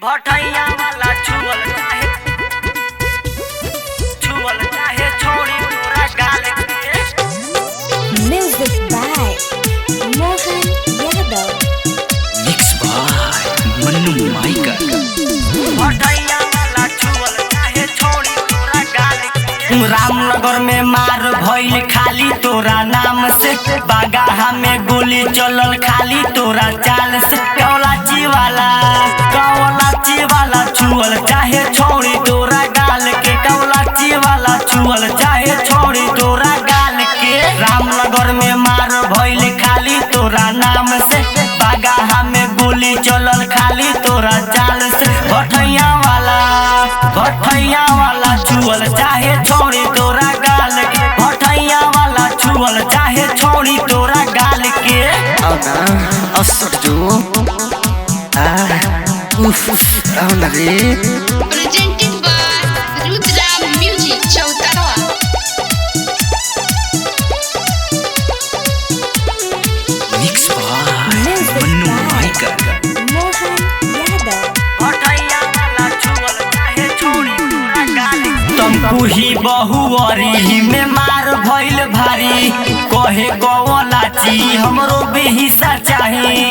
भटैया वाला छुअल चाहे छोड़ी तोरा गाल के। Music by Mohan Yadav. Mixed by Manu Maika. भटैया वाला छुअल चाहे छोड़ी तोरा गाल के। रामनगर में मार भइल खाली तोरा नाम से, बागाहा में गोली चलल खाली तोरा चाल से। कौलाची वाला छुअल चाहे छोड़ी तोरा गाल के। कौलाची वाला छुअल चाहे छोड़ी तोरा गाल के। रामनगर में मार भइल खाली तोरा नाम से, बागाहा में गोली चलल खाली तोरा चाल से। भटैया वाला छुअल चाहे छोड़ी तोरा गाल के। भटैया वाला छुअल चाहे छोड़ी तोरा गाल के। Presented by Rudra Music Chautara. Mixed by Music Manu by Maika. Mohan Yadav. भटैया वाला छुअल चाहे छोड़ी तोरा गाल के। तुमको ही बहुअरी में मार भइल भारी, कहे गौलाची हमरो भी हिस्सा चाही।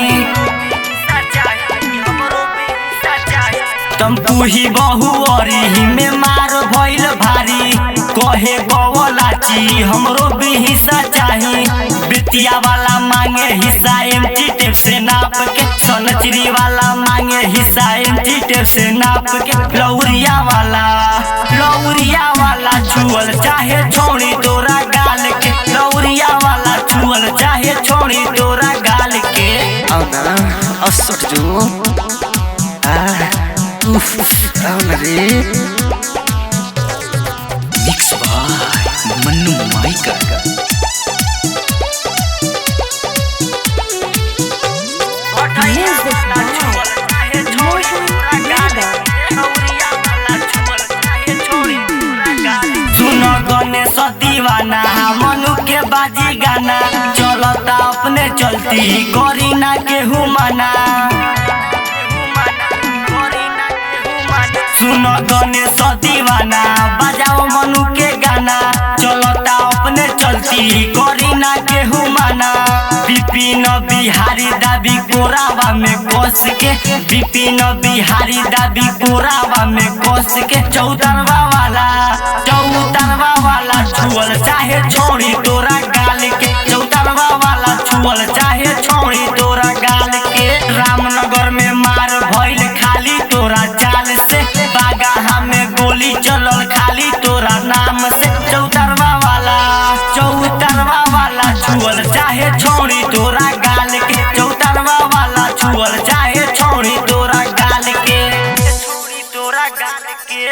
तुमको ही बहुअरी में मार भइल भारी, कहे गौलाची हमरो भी हिस्सा चाही। बिटिया वाला मांगे हिस्सा एमटी टेप से नाप के। सनचरी वाला मांगे हिस्सा एमटी टेप से नाप के। लौरिया वाला छुअल चाहे छोड़ी तोरा गाल के। लौरिया वाला छुअल चाहे छोड़ी तोरा गाल के। Mixed by Manu Maika. Music by Mohan Yadav. सुनो गणेश दीवाना मनु के बाजी गाना, चलता अपने चलती करी ना केहू मना। सुनो गणेश दीवाना बजाओ मनु के गाना, चलता अपने चलती करी ना केहू मना। विपिन बिहारी दाबी कोरावा में कोस के। विपिन बिहारी दाबी कोरावा में कोस के। चौतरवा वाला छुअल चाहे छोड़ी तोरा गाल के। चौतरवा वाला छुअल चाहे छोड़ी तोरा गाल के। रामनगर में मार भइल खाली तोरा चाल से, बागाहा में गोली चलल खाली तोरा नाम से। चौतरवा वाला छुअल चाहे छोड़ी तोरा गाल के। चौतरवा वाला छुअल चाहे छोड़ी तोरा गाल के। छोड़ी तोरा गाल के।